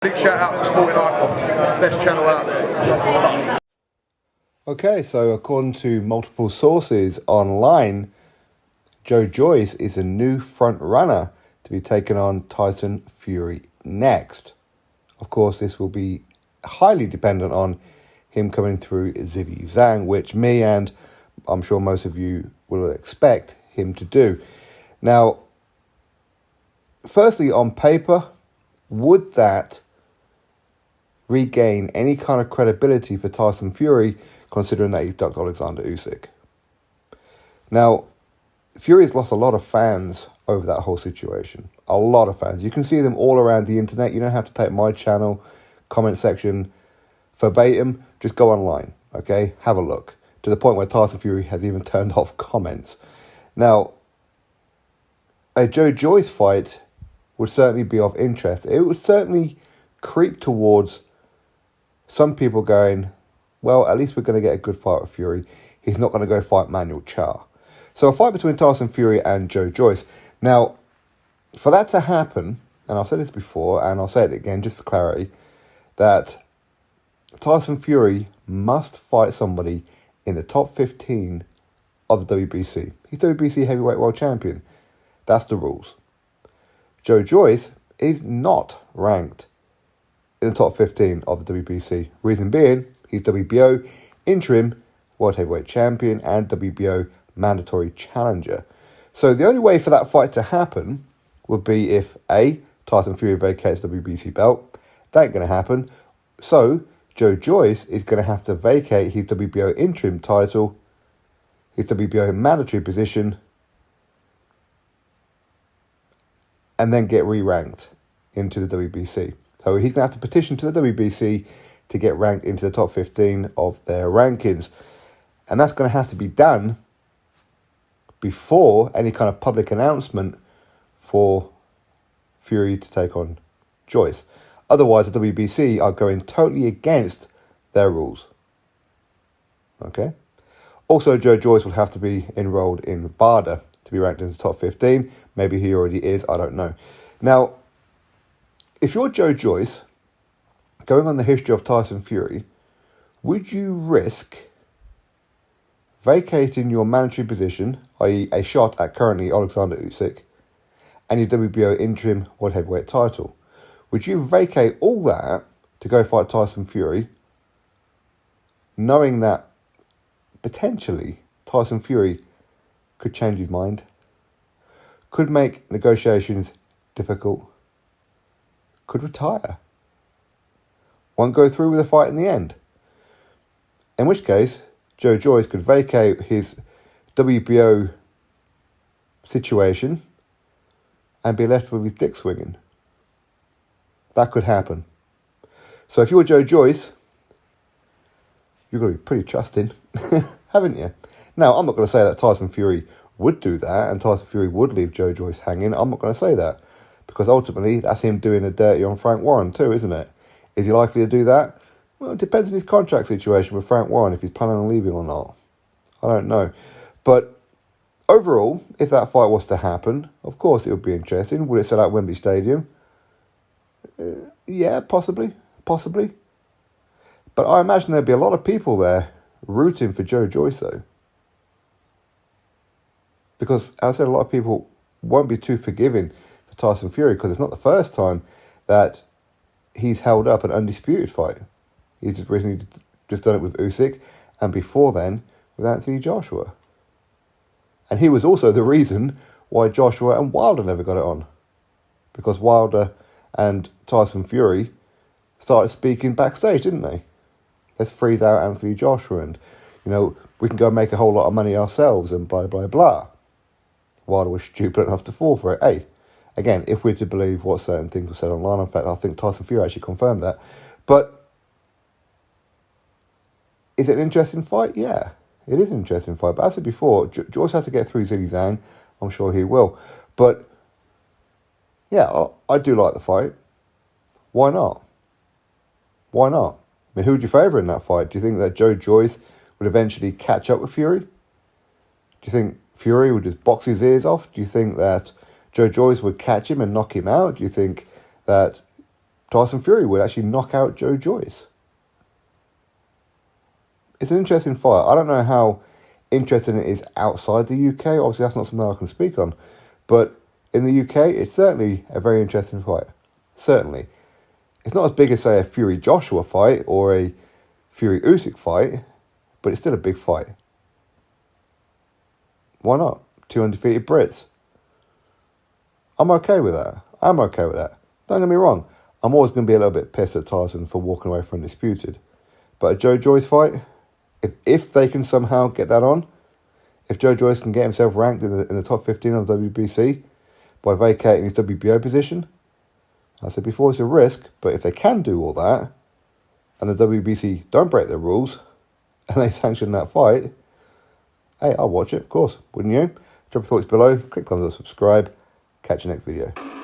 Big shout out to Sporting Icons, best channel out there. Okay, so according to multiple sources online, Joyce is a new front runner to be taking on Tyson Fury next. Of course, this will be highly dependent on him coming through Zhilei Zhang, which me and I'm sure most of you will expect him to do. Now, firstly, on paper, would that regain any kind of credibility for Tyson Fury, considering that he's ducked Alexander Usyk? Now, Fury's lost a lot of fans over that whole situation. A lot of fans. You can see them all around the internet. You don't have to take my channel, comment section verbatim. Just go online, okay? Have a look. To the point where Tyson Fury has even turned off comments. Now, a Joyce fight would certainly be of interest. It would certainly creep towards some people going, well, at least we're going to get a good fight with Fury. He's not going to go fight Manuel Charr. So a fight between Tyson Fury and Joyce. Now, for that to happen, and I've said this before, and I'll say it again just for clarity, that Tyson Fury must fight somebody in the top 15 of the WBC. He's WBC heavyweight world champion. That's the rules. Joyce is not ranked in the top 15 of the WBC. Reason being, he's WBO interim world heavyweight champion and WBO mandatory challenger. So the only way for that fight to happen would be if A, Tyson Fury vacates the WBC belt. That ain't going to happen. So Joyce is going to have to vacate his WBO interim title, his WBO mandatory position, and then get re-ranked into the WBC. So he's going to have to petition to the WBC to get ranked into the top 15 of their rankings. And that's going to have to be done before any kind of public announcement for Fury to take on Joyce. Otherwise, the WBC are going totally against their rules. Okay? Also, Joyce will have to be enrolled in BARDA to be ranked in the top 15. Maybe he already is, I don't know. Now, if you're Joyce, going on the history of Tyson Fury, would you risk vacating your mandatory position, i.e. a shot at currently Alexander Usyk, and your WBO interim world heavyweight title? Would you vacate all that to go fight Tyson Fury, knowing that potentially Tyson Fury could change his mind, could make negotiations difficult, could retire, won't go through with the fight in the end? In which case, Joyce could vacate his WBO situation and be left with his dick swinging. That could happen. So if you're Joyce, you've got to be pretty trusting, haven't you? Now, I'm not going to say that Tyson Fury would do that and Tyson Fury would leave Joyce hanging. I'm not going to say that, because ultimately that's him doing the dirty on Frank Warren too, isn't it? Is he likely to do that? Well, it depends on his contract situation with Frank Warren, if he's planning on leaving or not. I don't know. But overall, if that fight was to happen, of course it would be interesting. Would it sell out Wembley Stadium? Yeah, possibly. But I imagine there'd be a lot of people there rooting for Joyce, though. Because, as I said, a lot of people won't be too forgiving for Tyson Fury, because it's not the first time that he's held up an undisputed fight. He's recently just done it with Usyk, and before then with Anthony Joshua. And he was also the reason why Joshua and Wilder never got it on. Because Wilder and Tyson Fury started speaking backstage, didn't they? Let's freeze out Anthony Joshua and, we can go make a whole lot of money ourselves and blah, blah, blah. Wilder was stupid enough to fall for it. Hey, again, if we're to believe what certain things were said online, in fact, I think Tyson Fury actually confirmed that. But is it an interesting fight? Yeah, it is an interesting fight. But as I said before, Joyce has to get through Zhilei Zhang. I'm sure he will. But yeah, I do like the fight. Why not? I mean, who would you favour in that fight? Do you think that Joyce would eventually catch up with Fury? Do you think Fury would just box his ears off? Do you think that Joyce would catch him and knock him out? Do you think that Tyson Fury would actually knock out Joyce. It's an interesting fight. I don't know how interesting it is outside the UK. Obviously, that's not something I can speak on. But in the UK, it's certainly a very interesting fight. Certainly. It's not as big as, say, a Fury-Joshua fight or a Fury-Usyk fight, but it's still a big fight. Why not? 2 undefeated Brits. I'm okay with that. I'm okay with that. Don't get me wrong. I'm always going to be a little bit pissed at Tyson for walking away from Undisputed. But a Joyce fight, if they can somehow get that on, if Joyce can get himself ranked in the top 15 of WBC by vacating his WBO position, I said before, it's a risk, but if they can do all that, and the WBC don't break their rules, and they sanction that fight, hey, I'll watch it, of course, wouldn't you? Drop your thoughts below, click thumbs up, subscribe, catch you next video.